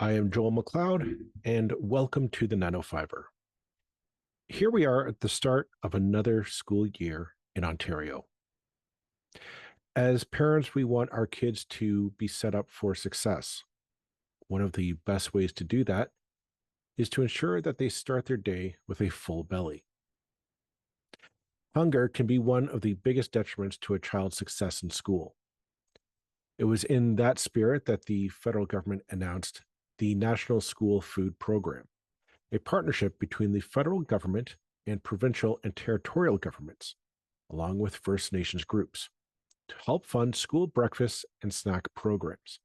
I am Joel McLeod, and welcome to the Nanofiber. Here we are at the start of another school year in Ontario. As parents, we want our kids to be set up for success. One of the best ways to do that is to ensure that they start their day with a full belly. Hunger can be one of the biggest detriments to a child's success in school. It was in that spirit that the federal government announced the National School Food Program, a partnership between the federal government and provincial and territorial governments, along with First Nations groups, to help fund school breakfast and snack programs.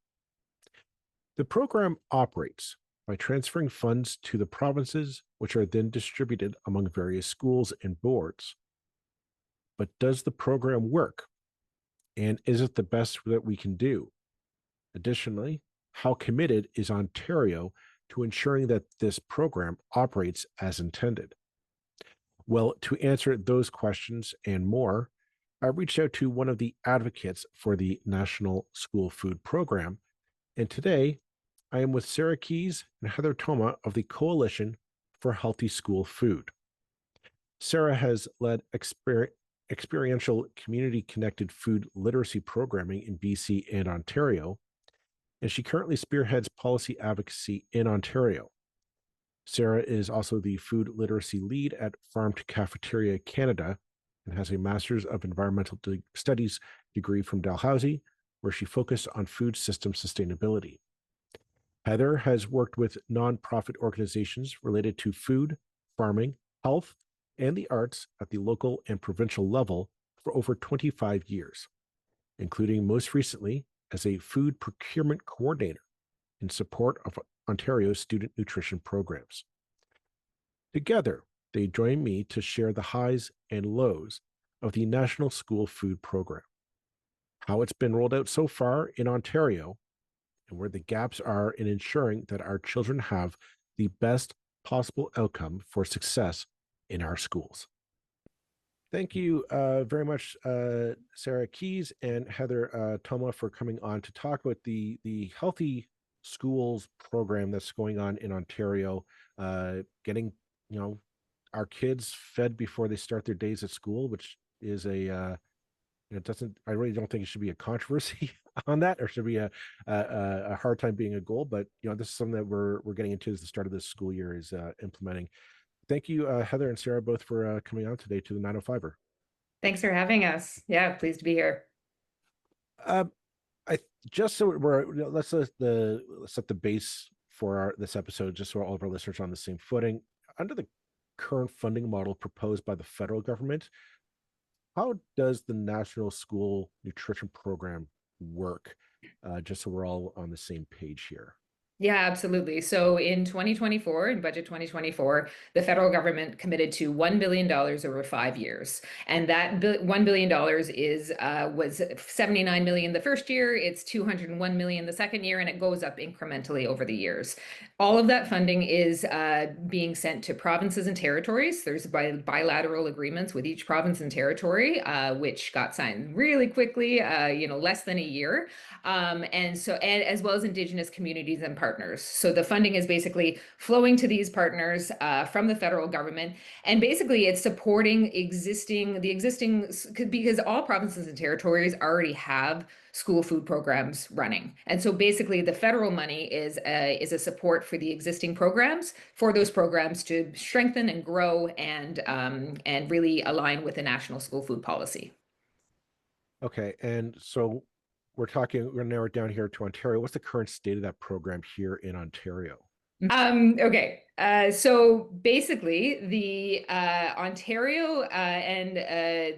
The program operates by transferring funds to the provinces, which are then distributed among various schools and boards. But does the program work? And is it the best that we can do? Additionally, how committed is Ontario to ensuring that this program operates as intended? Well, to answer those questions and more, I reached out to one of the advocates for the National School Food Program. And today, I am with Sarah Keys and Heather Thoma of the Coalition for Healthy School Food. Sarah has led experiential community-connected food literacy programming in BC and Ontario, and she currently spearheads policy advocacy in Ontario. Sarah is also the food literacy lead at Farm to Cafeteria Canada and has a Master's of Environmental Studies degree from Dalhousie, where she focused on food system sustainability. Heather has worked with nonprofit organizations related to food, farming, health, and the arts at the local and provincial level for over 25 years, including most recently as a food procurement coordinator in support of Ontario's student nutrition programs. Together, they join me to share the highs and lows of the National School Food Program, how it's been rolled out so far in Ontario, and where the gaps are in ensuring that our children have the best possible outcome for success in our schools. Thank you very much, Sarah Keys and Heather Thoma, for coming on to talk about the Healthy Schools program that's going on in Ontario, getting our kids fed before they start their days at school, which is it doesn't. I really don't think it should be a controversy on that, or should be a hard time being a goal. But this is something that we're getting into as the start of this school year is implementing. Thank you, Heather and Sarah, both for coming on today to the 905er. Thanks for having us. Yeah, pleased to be here. I just so we're let's set the base for this episode, just so all of our listeners are on the same footing. Under the current funding model proposed by the federal government, how does the National School Nutrition Program work? Just so we're all on the same page here. Yeah, absolutely. So in 2024, in budget 2024, the federal government committed to $1 billion over 5 years. And that $1 billion was 79 million the first year, it's 201 million the second year, and it goes up incrementally over the years. All of that funding is being sent to provinces and territories. There's bilateral agreements with each province and territory, which got signed really quickly, less than a year. And as well as Indigenous communities and partners. So the funding is basically flowing to these partners from the federal government. And basically it's supporting the existing, because all provinces and territories already have school food programs running. And so basically the federal money is a support for the existing programs, for those programs to strengthen and grow and really align with the national school food policy. Okay. And so we're going to narrow it down here to Ontario. What's the current state of that program here in Ontario? Okay. So basically, the Ontario and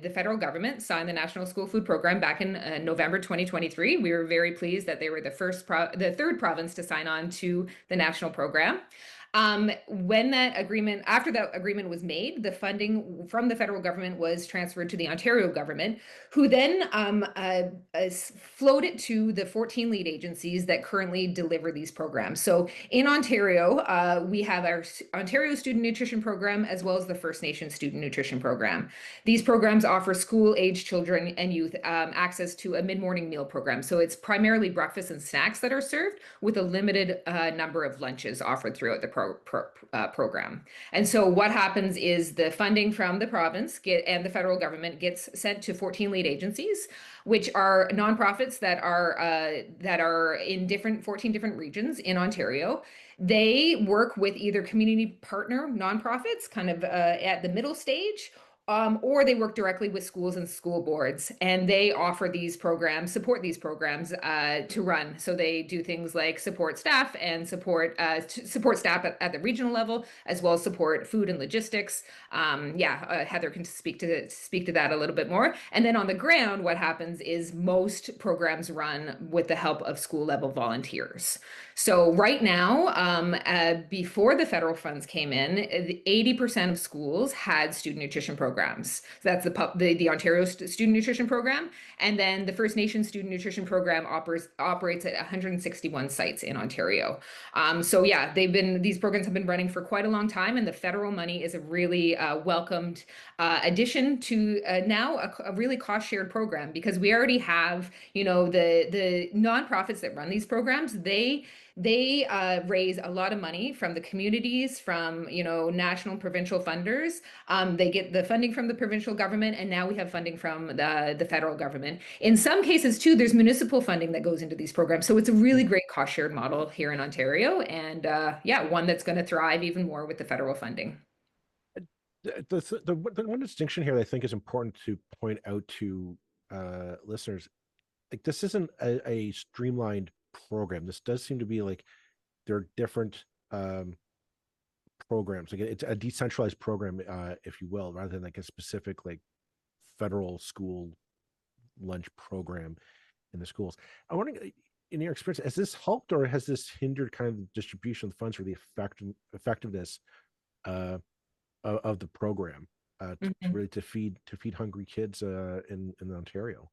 the federal government signed the National School Food Program back in November 2023. We were very pleased that they were the third province to sign on to the national program. When that agreement, after that agreement was made, the funding from the federal government was transferred to the Ontario government, who then flowed it to the 14 lead agencies that currently deliver these programs. So in Ontario, we have our Ontario Student Nutrition Program as well as the First Nation Student Nutrition Program. These programs offer school-age children and youth access to a mid-morning meal program. So it's primarily breakfast and snacks that are served with a limited number of lunches offered throughout the program. And so what happens is the funding from the province and the federal government gets sent to 14 lead agencies, which are nonprofits that are in 14 different regions in Ontario. They work with either community partner nonprofits, kind of at the middle stage, or they work directly with schools and school boards, and they offer these programs, support these programs to run. So they do things like support staff and support staff at the regional level, as well as support food and logistics. Heather can speak to that a little bit more. And then on the ground, what happens is most programs run with the help of school level volunteers. So right now, before the federal funds came in, 80% of schools had student nutrition programs. So that's the Ontario Student Nutrition Program, and then the First Nations Student Nutrition Program operates at 161 sites in Ontario. So yeah, these programs have been running for quite a long time, and the federal money is a really welcomed addition to now a really cost shared program, because we already have, the nonprofits that run these programs. They raise a lot of money from the communities, from national and provincial funders. They get the funding from the provincial government, and now we have funding from the federal government. In some cases, too, there's municipal funding that goes into these programs. So it's a really great cost shared model here in Ontario, and one that's going to thrive even more with the federal funding. The one distinction here that I think is important to point out to listeners, like this isn't a streamlined program. This does seem to be like there are different programs. Like it's a decentralized program, if you will, rather than like a specific like federal school lunch program in the schools. I'm wondering, in your experience, has this helped or has this hindered kind of the distribution of funds or the effectiveness uh, of the program to Mhm. really to feed hungry kids in Ontario?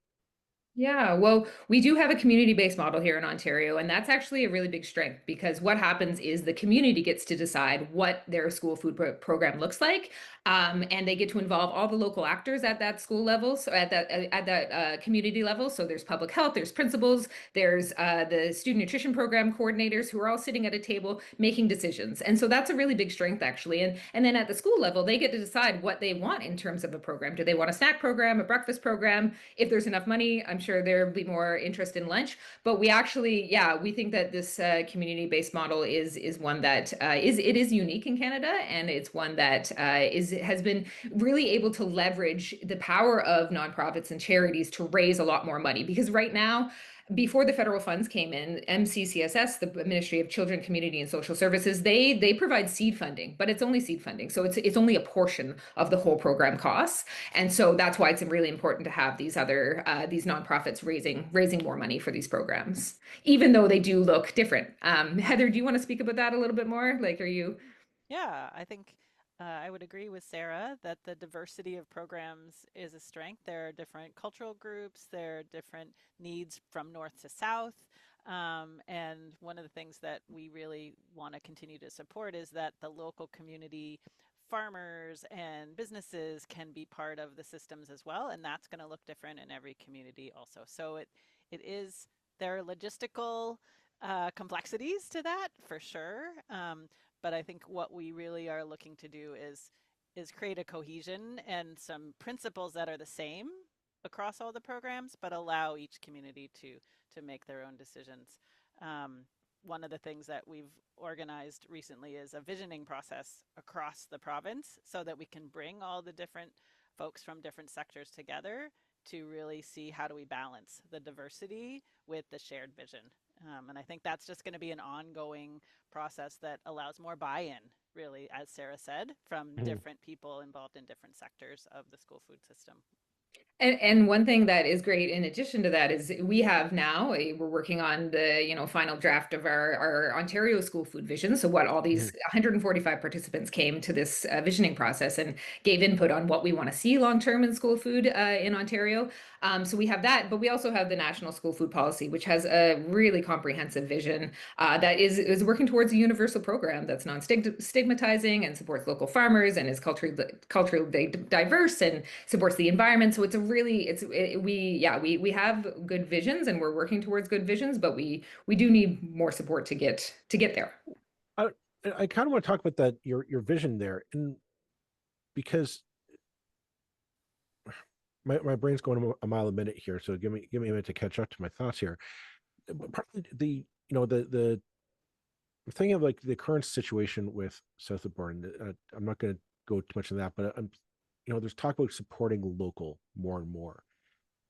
Yeah, well, we do have a community-based model here in Ontario, and that's actually a really big strength, because what happens is the community gets to decide what their school food program looks like, and they get to involve all the local actors at that school level, so at that community level. So there's public health, there's principals, there's the student nutrition program coordinators, who are all sitting at a table making decisions, and so that's a really big strength, actually. And then at the school level, they get to decide what they want in terms of a program. Do they want a snack program, a breakfast program? If there's enough money, I'm sure there'll be more interest in lunch. But we actually, yeah, we think that this community-based model is one that is unique in Canada, and it's one that has been really able to leverage the power of nonprofits and charities to raise a lot more money. Because right now, before the federal funds came in, MCCSS, the Ministry of Children, Community and Social Services, they provide seed funding, but it's only seed funding, so it's only a portion of the whole program costs. And so that's why it's really important to have these nonprofits raising more money for these programs, even though they do look different. Heather, do you want to speak about that a little bit more? Like, are you? Yeah, I think I would agree with Sarah that the diversity of programs is a strength. There are different cultural groups, there are different needs from north to south. And one of the things that we really want to continue to support is that the local community farmers and businesses can be part of the systems as well. And that's going to look different in every community also. So it is, there are logistical complexities to that for sure. But I think what we really are looking to do is create a cohesion and some principles that are the same across all the programs, but allow each community to make their own decisions. Um, One of the things that we've organized recently is a visioning process across the province so that we can bring all the different folks from different sectors together to really see how do we balance the diversity with the shared vision. And I think that's just going to be an ongoing process that allows more buy-in, really, as Sarah said, from Mhm. different people involved in different sectors of the school food system. And one thing that is great in addition to that is we have now we're working on the final draft of our Ontario school food vision. So what all these Mhm. 145 participants came to this visioning process and gave input on what we want to see long term in school food in Ontario. So we have that, but we also have the National School Food Policy, which has a really comprehensive vision that is working towards a universal program that's non-stigmatizing and supports local farmers and is culturally diverse and supports the environment. So it's a really we have good visions and we're working towards good visions, but we do need more support to get there. I, I kind of want to talk about that your vision there, and because my brain's going a mile a minute here, so give me a minute to catch up to my thoughts here. Probably the I'm thinking of like the current situation with South of Burn. I'm not going to go too much in that, but there's talk about supporting local more and more.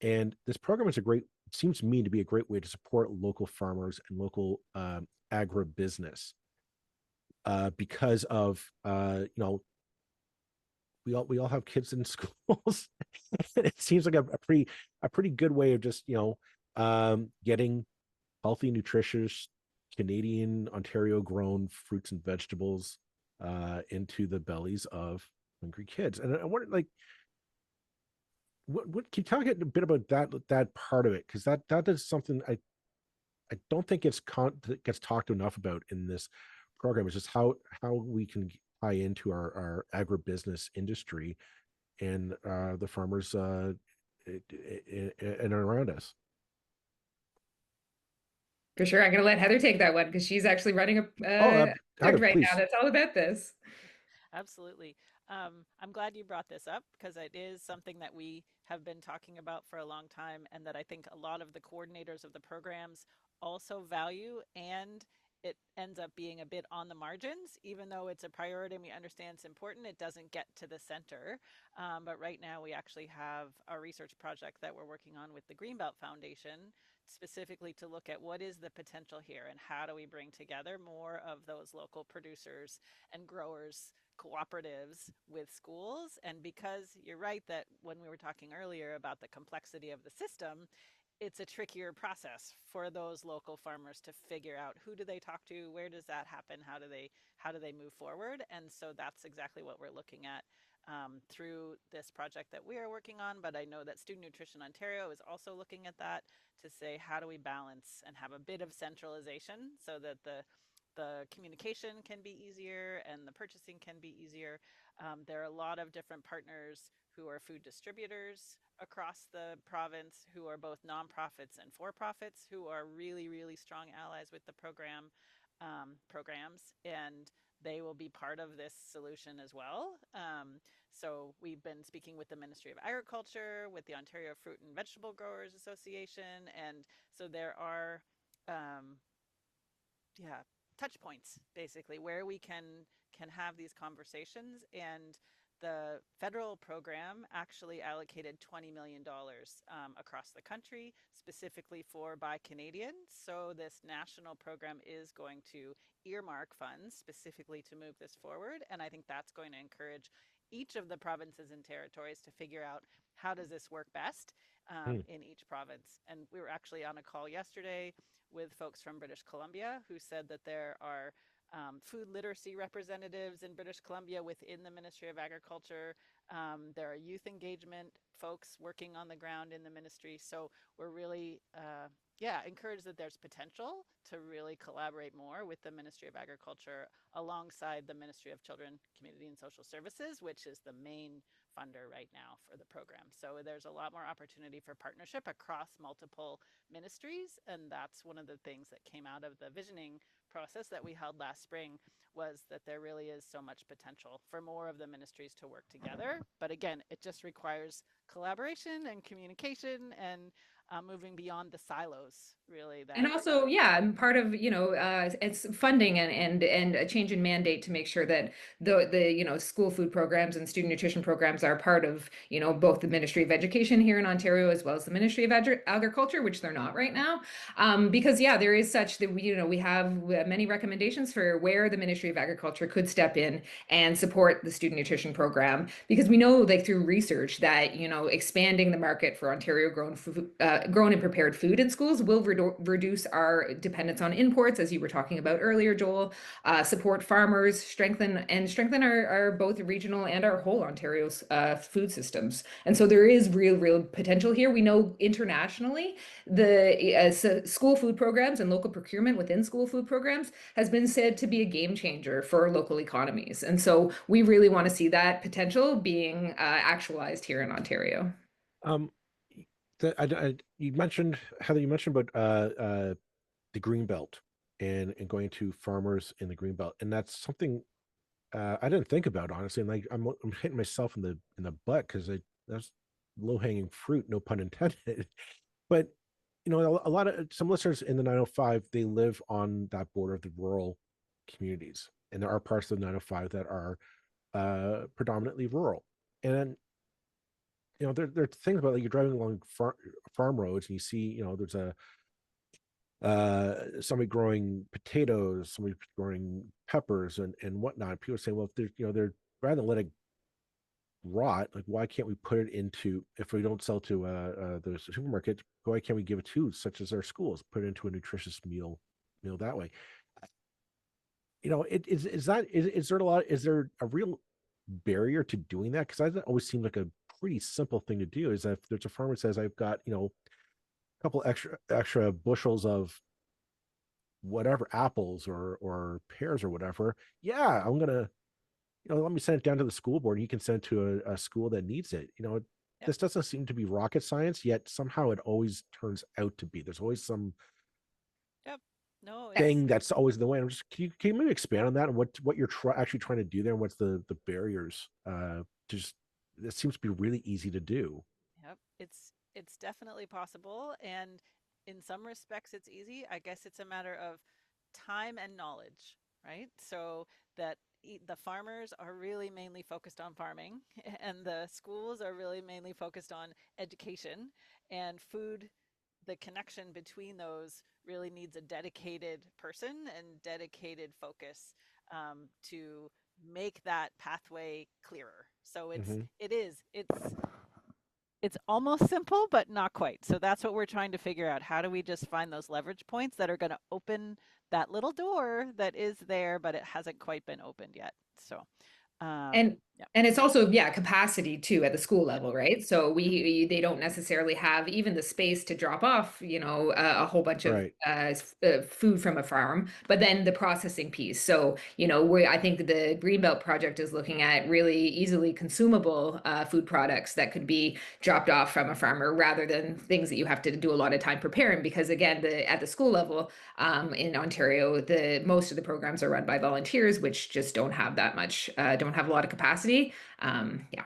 And this program is it seems to me to be a great way to support local farmers and local agribusiness because of we all have kids in schools. It seems like a pretty good way of just getting healthy, nutritious Canadian Ontario grown fruits and vegetables into the bellies of hungry kids. And I wonder, like, what can you talk a bit about that part of it? Because that is something I don't think gets talked enough about in this program. Is just how we can tie into our agribusiness industry and the farmers and around us. For sure, I'm going to let Heather take that one because she's actually running a Oh, Heather, project right now please. that's all about this. Absolutely. I'm glad you brought this up because it is something that we have been talking about for a long time, and that I think a lot of the coordinators of the programs also value. And it ends up being a bit on the margins, even though it's a priority and we understand it's important, it doesn't get to the center. But right now, we actually have a research project that we're working on with the Greenbelt Foundation, specifically to look at what is the potential here and how do we bring together more of those local producers and growers cooperatives with schools. And because you're right that when we were talking earlier about the complexity of the system, it's a trickier process for those local farmers to figure out who do they talk to, where does that happen, how do they move forward. And so that's exactly what we're looking at through this project that we are working on. But I know that Student Nutrition Ontario is also looking at that to say how do we balance and have a bit of centralization so that the communication can be easier and the purchasing can be easier. There are a lot of different partners who are food distributors across the province who are both nonprofits and for-profits who are really, really strong allies with the programs, and they will be part of this solution as well. So we've been speaking with the Ministry of Agriculture, with the Ontario Fruit and Vegetable Growers Association, and so there are um, yeah, touch points basically where we can have these conversations. And the federal program actually allocated $20 million across the country specifically for Buy Canadian. So this national program is going to earmark funds specifically to move this forward, and I think that's going to encourage each of the provinces and territories to figure out how does this work best Hmm. in each province. And we were actually on a call yesterday with folks from British Columbia who said that there are food literacy representatives in British Columbia within the Ministry of Agriculture. There are youth engagement folks working on the ground in the ministry. So we're really, encouraged that there's potential to really collaborate more with the Ministry of Agriculture alongside the Ministry of Children, Community and Social Services, which is the main funder right now for the program. So there's a lot more opportunity for partnership across multiple ministries. And that's one of the things that came out of the visioning process that we held last spring, was that there really is so much potential for more of the ministries to work together. But again, it just requires collaboration and communication and moving beyond the silos, really. And That also, yeah, and part of, it's funding and a change in mandate to make sure that the school food programs and student nutrition programs are part of, both the Ministry of Education here in Ontario as well as the Ministry of Agriculture, which they're not right now. Because yeah, there is such that we have many recommendations for where the Ministry of Agriculture could step in and support the student nutrition program, because we know, like, through research, that expanding the market for Ontario grown food, grown and prepared food in schools will reduce our dependence on imports, as you were talking about earlier, Joel. Support farmers, strengthen our both regional and our whole Ontario's food systems. And so there is real potential here. We know internationally the school food programs and local procurement within school food programs has been said to be a game changer for local economies. And so we really want to see that potential being actualized here in Ontario. Um, you mentioned, Heather, you mentioned about the green belt and going to farmers in the green belt, and that's something I didn't think about, honestly. And like I'm hitting myself in the butt because that's low hanging fruit, no pun intended. But a lot of some listeners in the 905, they live on that border of the rural communities, and there are parts of the 905 that are predominantly rural. And there are things about, like, you're driving along farm roads and you see, there's a somebody growing potatoes, somebody growing peppers and whatnot. People say, well, if they're rather than let it rot, like, why can't we put it into, if we don't sell to the supermarket, why can't we give it to such as our schools, put it into a nutritious meal that way? Is there a lot, is there a real barrier to doing that? Because that always seemed like a pretty simple thing to do. Is that if there's a farmer that says, I've got a couple extra bushels of whatever, apples or pears or whatever, yeah, I'm gonna, let me send it down to the school board, and you can send it to a school that needs it. Yep. This doesn't seem to be rocket science, yet somehow it always turns out to be. There's always some Yep. No, thing that's always in the way. I'm just, can you maybe expand on that, and what you're actually trying to do there, and what's the barriers to just, it seems to be really easy to do. yep. It's definitely possible, and in some respects it's easy. I guess it's a matter of time and knowledge, right? So that the farmers are really mainly focused on farming, and the schools are really mainly focused on education and food. The connection between those really needs a dedicated person and dedicated focus to make that pathway clearer. So Hmm. it's almost simple, but not quite. So that's what we're trying to figure out. How do we just find those leverage points that are going to open that little door that is there, but it hasn't quite been opened yet? So, And yeah. and it's also, yeah, capacity too at the school level, right? So they don't necessarily have even the space to drop off, a whole bunch of Right. food from a farm, but then the processing piece. So, I think the Greenbelt project is looking at really easily consumable food products that could be dropped off from a farmer, rather than things that you have to do a lot of time preparing. Because again, at the school level, in Ontario, the most of the programs are run by volunteers, which just don't have that much, don't have a lot of capacity. Yeah.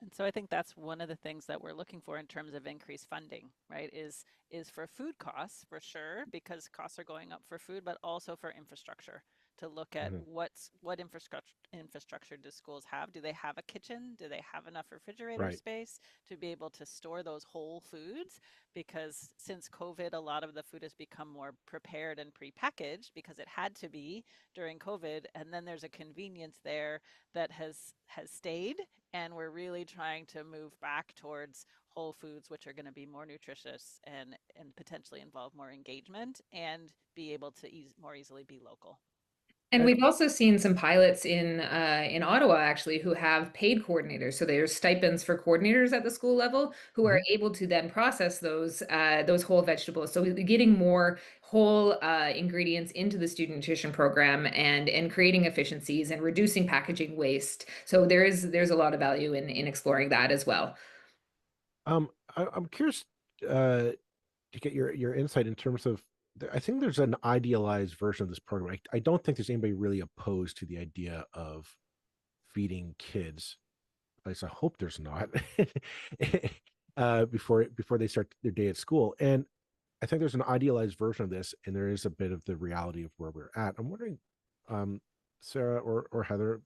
And so I think that's one of the things that we're looking for in terms of increased funding, right? Is for food costs, for sure, because costs are going up for food, but also for infrastructure, to look at Hmm. what infrastructure do schools have? Do they have a kitchen? Do they have enough refrigerator Right. space to be able to store those whole foods? Because since COVID, a lot of the food has become more prepared and prepackaged because it had to be during COVID. And then there's a convenience there that has stayed, and we're really trying to move back towards whole foods, which are going to be more nutritious and potentially involve more engagement and be able to more easily be local. And And we've also seen some pilots in Ottawa, actually, who have paid coordinators. So there's stipends for coordinators at the school level who are mhm. able to then process those whole vegetables. So we're getting more whole ingredients into the student nutrition program, and creating efficiencies and reducing packaging waste. So there's a lot of value in exploring that as well. I'm curious uh, to get your insight in terms of. I think there's an idealized version of this program. I don't think there's anybody really opposed to the idea of feeding kids. At least I hope there's not. before they start their day at school. And I think there's an idealized version of this, and there is a bit of the reality of where we're at. I'm wondering, um, Sarah or Heather,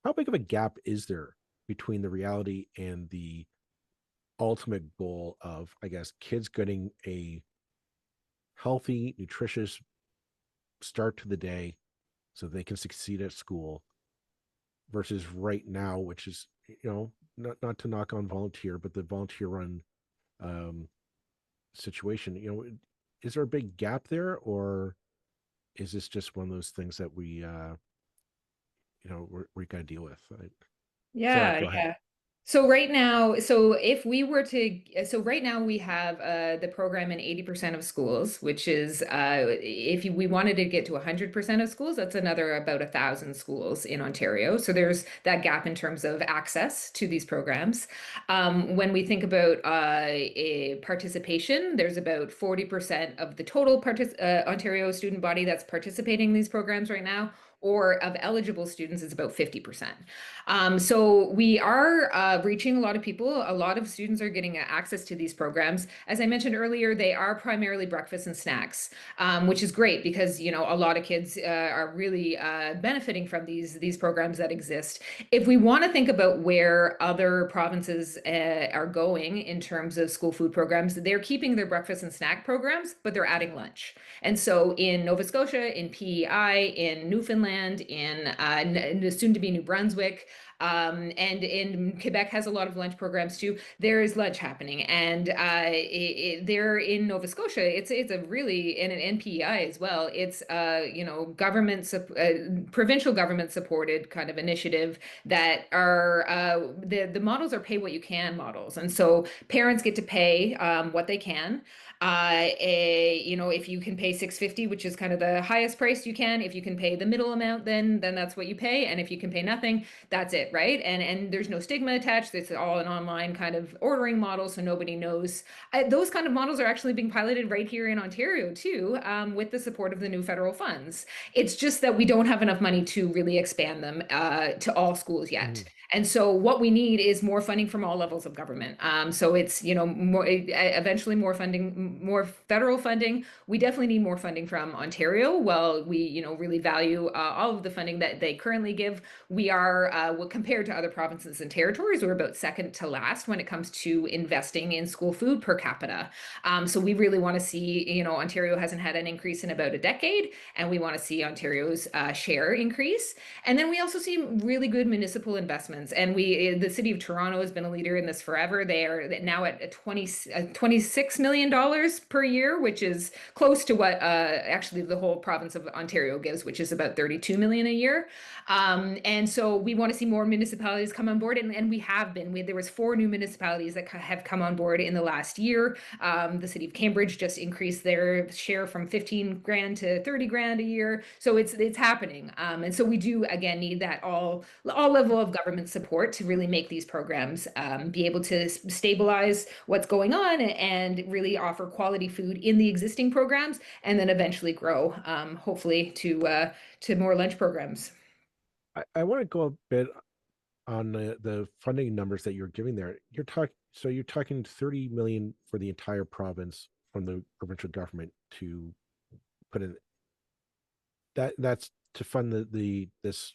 how big of a gap is there between the reality and the ultimate goal of, I guess, kids getting a healthy, nutritious start to the day so they can succeed at school versus right now, which is, not to knock on volunteer, but the volunteer run um, situation, is there a big gap there, or is this just one of those things that we got to deal with? Sarah, Yeah, go ahead. yeah. So right now, so if we were to, so right now we have the program in 80% of schools, which is if we wanted to get to 100% of schools, that's another about 1,000 schools in Ontario. So there's that gap in terms of access to these programs. When we think about participation, there's about 40% of the total Ontario student body that's participating in these programs right now, or of eligible students is about 50%. So we are reaching a lot of people. A lot of students are getting access to these programs. As I mentioned earlier, they are primarily breakfast and snacks, which is great because a lot of kids are really benefiting from these programs that exist. If we want to think about where other provinces are going in terms of school food programs, they're keeping their breakfast and snack programs, but they're adding lunch. And so in Nova Scotia, in PEI, in Newfoundland, in soon to be New Brunswick, and in Quebec has a lot of lunch programs too. There is lunch happening, and there in Nova Scotia, it's a really in an NPEI as well. It's provincial government supported kind of initiative that are the models are pay what you can models, and so parents get to pay what they can. If you can pay 650, which is kind of the highest price you can, if you can pay the middle amount, then that's what you pay, and if you can pay nothing, that's it, right? And there's no stigma attached. It's all an online kind of ordering model, so nobody knows. Those kind of models are actually being piloted right here in Ontario too, with the support of the new federal funds. It's just that we don't have enough money to really expand them to all schools yet. Mhm. And so what we need is more funding from all levels of government. So it's, more eventually more funding, more federal funding. We definitely need more funding from Ontario. Well, we, really value all of the funding that they currently give. We are, compared to other provinces and territories, we're about second to last when it comes to investing in school food per capita. So we really want to see, Ontario hasn't had an increase in about a decade, and we want to see Ontario's share increase. And then we also see really good municipal investments. And the city of Toronto has been a leader in this forever. They are now at $26 million per year, which is close to what actually the whole province of Ontario gives, which is about 32 million a year. And so we want to see more municipalities come on board, and we have been. There was 4 new municipalities that have come on board in the last year. The city of Cambridge just increased their share from 15 grand to 30 grand a year. So it's happening. And so we do again need that all level of government support to really make these programs be able to stabilize what's going on and really offer quality food in the existing programs, and then eventually grow, hopefully to more lunch programs. I want to go a bit on the funding numbers that you're giving there. You're talking 30 million for the entire province from the provincial government to put in that's to fund this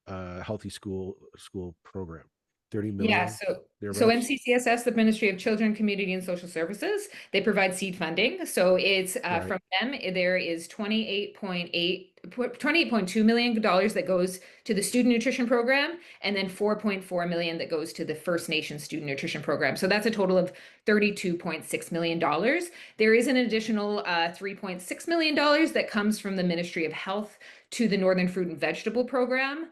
healthy school program. 30 Yeah, million so thereabouts. NCCSS, the Ministry of Children, Community and Social Services, they provide seed funding. So it's Right. from them, there is 28.2 million dollars that goes to the student nutrition program, and then 4.4 million that goes to the First Nations student nutrition program. So that's a total of 32.6 million dollars. There is an additional 3.6 million dollars that comes from the Ministry of Health to the Northern Fruit and Vegetable Program,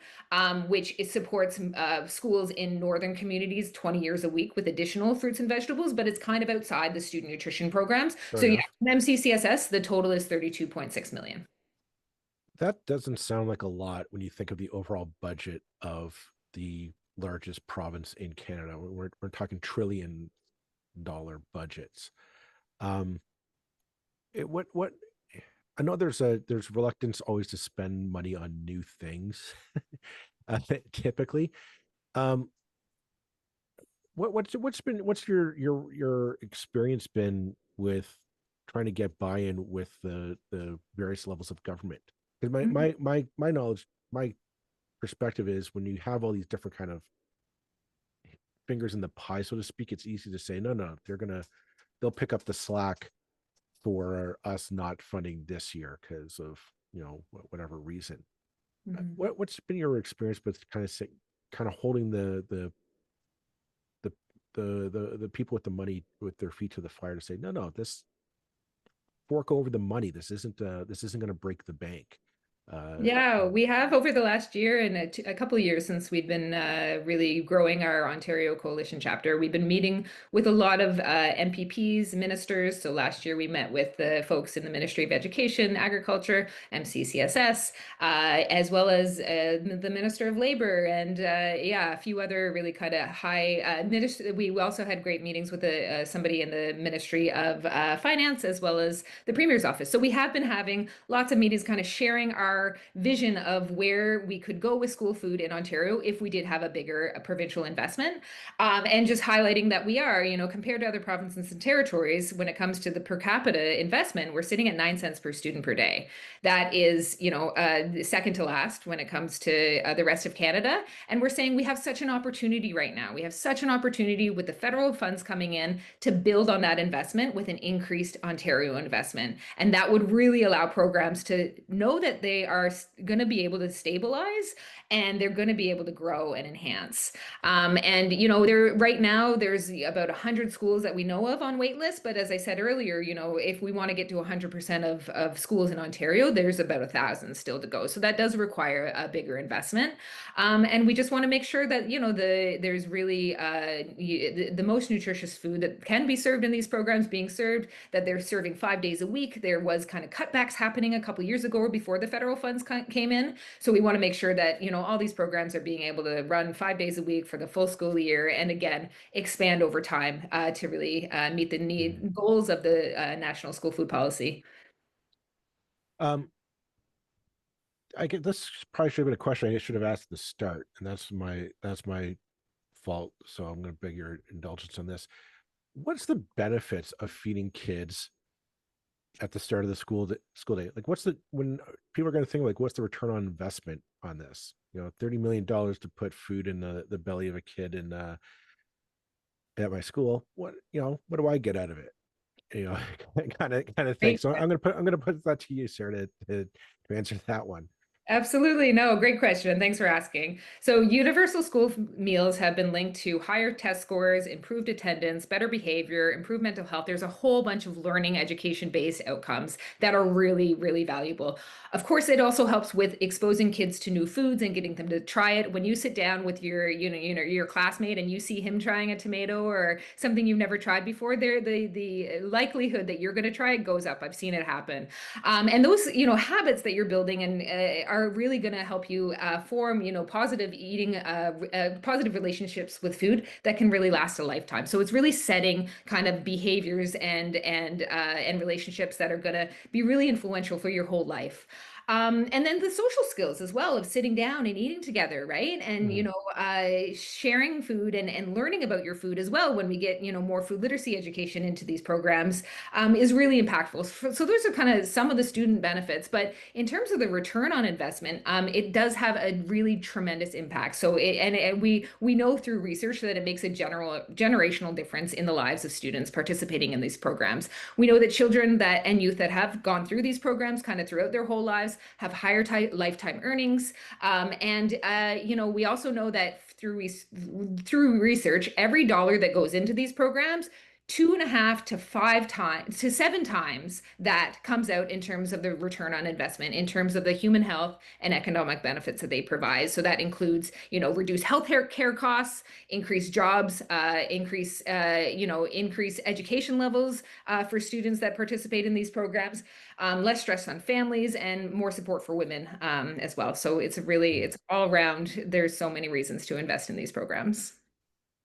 which supports schools in northern communities 20 years a week with additional fruits and vegetables, but it's kind of outside the student nutrition programs. Fair So yeah, enough. from MCCSS, the total is 32.6 million. That doesn't sound like a lot when you think of the overall budget of the largest province in Canada. We're talking $1 trillion budgets. Um, what I know there's reluctance always to spend money on new things, typically. Um, what's your experience been with trying to get buy-in with the various levels of government? Because Mhm. my knowledge, my perspective is when you have all these different kind of fingers in the pie, so to speak, it's easy to say, no, they'll pick up the slack for us not funding this year because of whatever reason. Mhm. What's been your experience with kind of holding the the people with the money with their feet to the fire to say, no, this fork over the money. This isn't going to break the bank. Yeah, You know, we have over the last year and a couple of years since we've been really growing our Ontario Coalition chapter. We've been meeting with a lot of MPPs, ministers. So last year we met with the folks in the Ministry of Education, Agriculture, MCCSS, as well as the Minister of Labor, and yeah, a few other really kind of high ministers. We also had great meetings with somebody in the Ministry of Finance, as well as the Premier's office. So we have been having lots of meetings, kind of sharing our vision of where we could go with school food in Ontario if we did have a bigger provincial investment, and just highlighting that we are, compared to other provinces and territories, when it comes to the per capita investment, we're sitting at 9 cents per student per day. That is, second to last when it comes to the rest of Canada. And we're saying we have such an opportunity right now. We have such an opportunity with the federal funds coming in to build on that investment with an increased Ontario investment. And that would really allow programs to know that they are going to be able to stabilize and they're going to be able to grow and enhance. And there right now there's about 100 schools that we know of on wait lists. But as I said earlier, if we want to get to 100% of schools in Ontario, there's about 1,000 still to go. So that does require a bigger investment. And we just want to make sure that there's really the most nutritious food that can be served in these programs being served. That they're serving 5 days a week. There was kind of cutbacks happening a couple years ago before the federal funds came in. So we want to make sure that all these programs are being able to run 5 days a week for the full school year, and again expand over time to really meet the Mhm. need goals of the national school food policy. um, I get this probably should have been a question I should have asked at the start, and that's my fault. So I'm going to beg your indulgence on this. What's the benefits of feeding kids at the start of the school day? Like, what's the when people are going to think like, what's the return on investment on this? $30 million to put food in the belly of a kid in at my school. What do I get out of it? You know, kind of thing. Right. So I'm gonna put that to you, Sarah, to answer that one. Absolutely. No, great question. Thanks for asking. So, universal school meals have been linked to higher test scores, improved attendance, better behavior, improved mental health. There's a whole bunch of learning education based outcomes that are really, really valuable. Of course, it also helps with exposing kids to new foods and getting them to try it. When you sit down with your classmate and you see him trying a tomato or something you've never tried before, there the likelihood that you're going to try it goes up. I've seen it happen. And those, habits that you're building and are really going to help you form, positive eating, positive relationships with food that can really last a lifetime. So it's really setting kind of behaviors and relationships that are going to be really influential for your whole life. And then the social skills as well of sitting down and eating together, right? And, Mhm. sharing food and learning about your food as well when we get, more food literacy education into these programs is really impactful. So those are kind of some of the student benefits. But in terms of the return on investment, it does have a really tremendous impact. So and we know through research that it makes a generational difference in the lives of students participating in these programs. We know that children that and youth that have gone through these programs kind of throughout their whole lives have higher lifetime earnings. And we also know that through research, every dollar that goes into these programs 2.5 to 5 times to 7 times that comes out in terms of the return on investment, in terms of the human health and economic benefits that they provide. So that includes, reduced health care costs, increased jobs, increase education levels for students that participate in these programs, less stress on families, and more support for women as well. So it's all around. There's so many reasons to invest in these programs.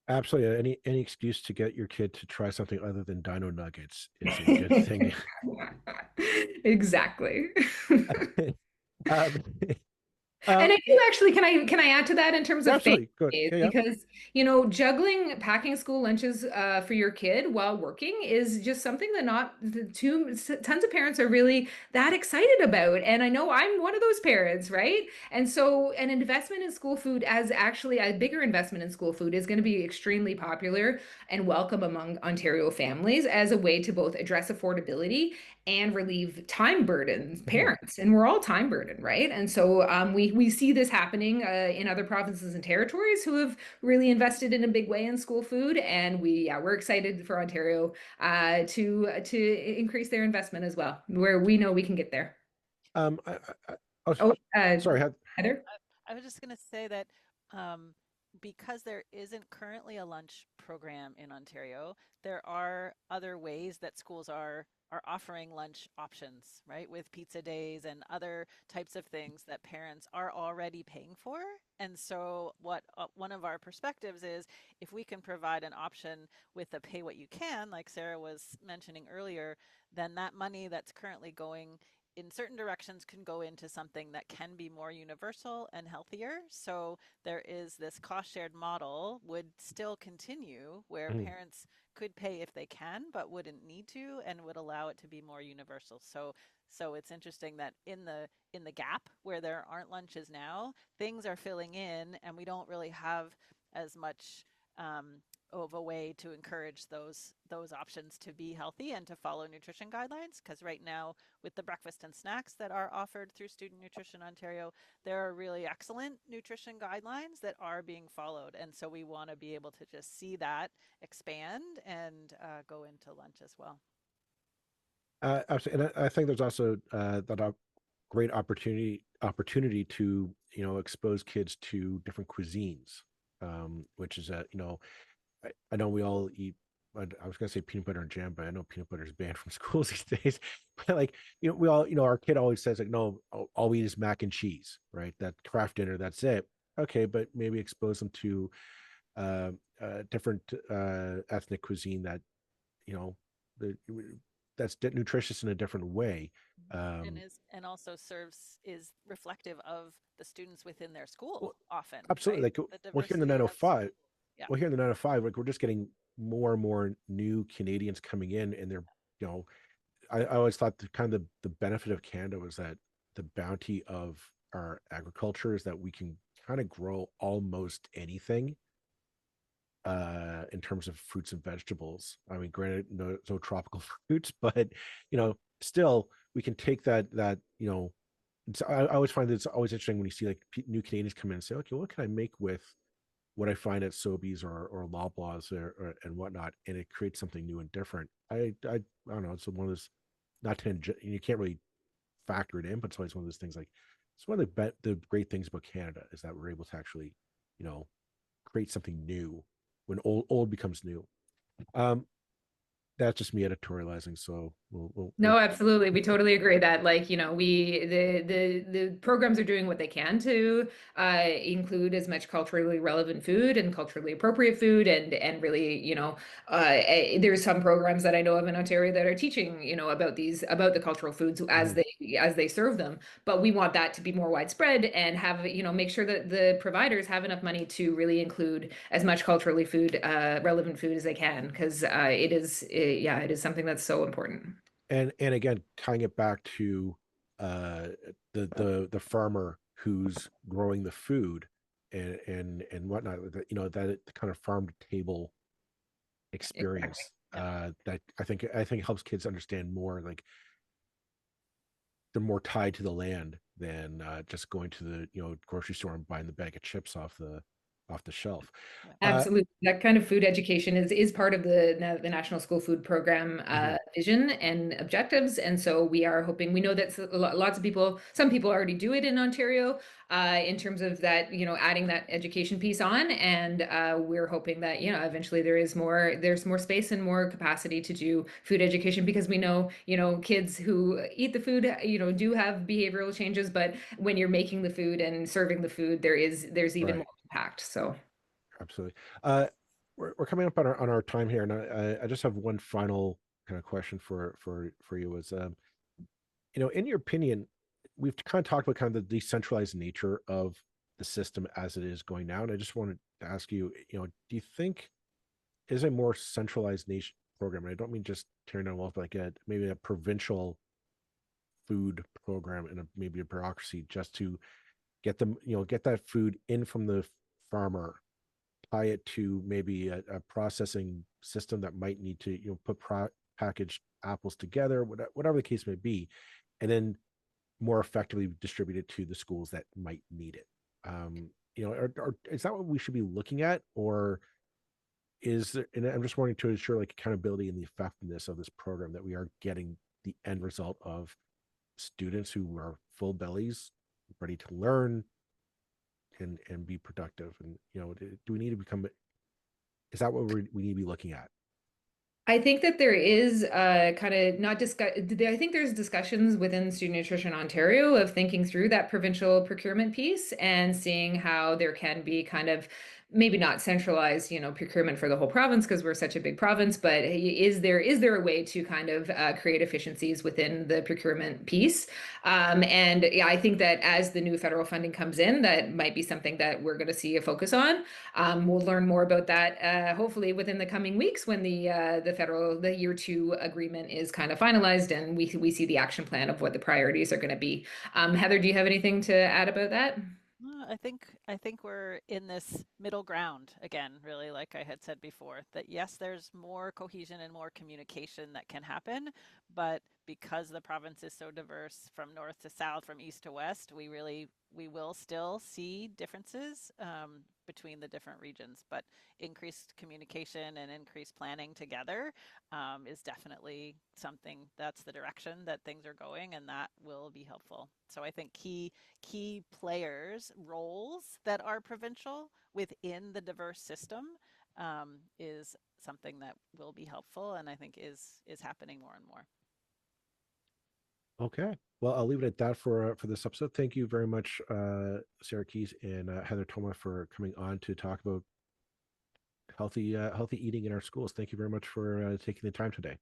Absolutely. Any excuse to get your kid to try something other than Dino Nuggets is a good thing. Exactly. um, And Um, I do actually, can I add to that in terms yeah, of family absolutely. Good. days? Yeah, yeah. Because, juggling packing school lunches for your kid while working is just something that not the tons of parents are really that excited about. And I know I'm one of those parents, right? And so an investment in school food, as actually a bigger investment in school food, is going to be extremely popular and welcome among Ontario families as a way to both address affordability and relieve time burden Mhm. parents, and we're all time burdened, right? And so we see this happening in other provinces and territories who have really invested in a big way in school food, and we're excited for Ontario to increase their investment as well, where we know we can get there. I was, Oh, sorry. Heather. I was just going to say that um, because there isn't currently a lunch program in Ontario, there are other ways that schools are offering lunch options, right? With pizza days and other types of things that parents are already paying for. And so, what one of our perspectives is, if we can provide an option with a pay what you can, like Sarah was mentioning earlier, then that money that's currently going in certain directions can go into something that can be more universal and healthier. So there is this cost shared model would still continue where Mhm. parents could pay if they can, but wouldn't need to, and would allow it to be more universal. So it's interesting that in the gap where there aren't lunches now, things are filling in, and we don't really have as much um, of a way to encourage those options to be healthy and to follow nutrition guidelines. Because right now, with the breakfast and snacks that are offered through Student Nutrition Ontario, there are really excellent nutrition guidelines that are being followed. And so we want to be able to just see that expand and go into lunch as well. Absolutely. And I think there's also that great opportunity to expose kids to different cuisines, which is I know we all eat. I was gonna say peanut butter and jam, but I know peanut butter is banned from schools these days. But like we all our kid always says like, no, all we eat is mac and cheese, right? That Kraft dinner, that's it. Okay, but maybe expose them to uh, different ethnic cuisine that you know the, that's nutritious in a different way. And Um, is and also serves is reflective of the students within their school well, often, absolutely. right? Like The we're here in the diversity of 905. school. Yeah. Well, here in the 905, like we're just getting more and more new Canadians coming in, and they're you know I always thought the kind of the benefit of Canada was that the bounty of our agriculture is that we can kind of grow almost anything in terms of fruits and vegetables. I mean, granted, no tropical fruits, but still we can take that I always find it's always interesting when you see like new Canadians come in and say, okay, what can I make with what I find at Sobeys or Loblaws and whatnot, and it creates something new and different. I don't know. It's one of those not to you can't really factor it in, but it's always one of those things like it's one of the great things about Canada is that we're able to actually you know create something new when old becomes new. Um, that's just me editorializing. So we'll No, absolutely. We totally agree that the programs are doing what they can to include as much culturally relevant food and culturally appropriate food and really, there's some programs that I know of in Ontario that are teaching, about the cultural foods Mhm. as they serve them. But we want that to be more widespread and have, make sure that the providers have enough money to really include as much culturally relevant food as they can, because it is something that's so important. And again tying it back to uh the farmer who's growing the food and whatnot that that kind of farm to table Exactly. experience Yep. that I think helps kids understand more like they're more tied to the land than just going to the grocery store and buying the bag of chips off the shelf. Yep. uh Absolutely. That kind of food education is part of the National School Food Program mhm, vision and objectives. And so we are hoping, we know that lots of people, some people already do it in Ontario in terms of that, adding that education piece on. And we're hoping that, eventually there's more space and more capacity to do food education, because we know, kids who eat the food, do have behavioral changes, but when you're making the food and serving the food, there's even more right. impact. So. Absolutely. uh we're coming up on our time here, and I just have one final kind of question for you is in your opinion, we've kind of talked about kind of the decentralized nature of the system as it is going now, and I just wanted to ask you, do you think is a more centralized nation program, and I don't mean just tearing down walls, but like maybe a provincial food program and maybe a bureaucracy just to get them, get that food in from the farmer, tie it to maybe a processing system that might need to, put packaged apples together, whatever the case may be, and then more effectively distribute it to the schools that might need it. Is that what we should be looking at, or is there? And I'm just wanting to ensure like accountability and the effectiveness of this program, that we are getting the end result of students who are full bellies, ready to learn and be productive. And do we need to become? Is that what we need to be looking at? I think that there is kind of not discuss. I think there's discussions within Student Nutrition Ontario of thinking through that provincial procurement piece and seeing how there can be kind of maybe not centralized, procurement for the whole province because we're such a big province, but is there a way to kind of create efficiencies within the procurement piece? And yeah, I think that as the new federal funding comes in, that might be something that we're going to see a focus on. We'll learn more about that hopefully within the coming weeks when the year two agreement is kind of finalized and we see the action plan of what the priorities are going to be. Heather, do you have anything to add about that? I think we're in this middle ground again, really, like I had said before, that yes, there's more cohesion and more communication that can happen, but because the province is so diverse from north to south, from east to west, we will still see differences between the different regions, but increased communication and increased planning together is definitely something. That's the direction that things are going, and that will be helpful. So I think key players roles that are provincial within the diverse system is something that will be helpful, and I think is happening more and more. Okay. Well, I'll leave it at that for this episode. Thank you very much, Sarah Keys and Heather Thoma, for coming on to talk about healthy eating in our schools. Thank you very much for taking the time today.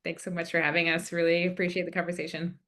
Thanks so much for having us. Really appreciate the conversation.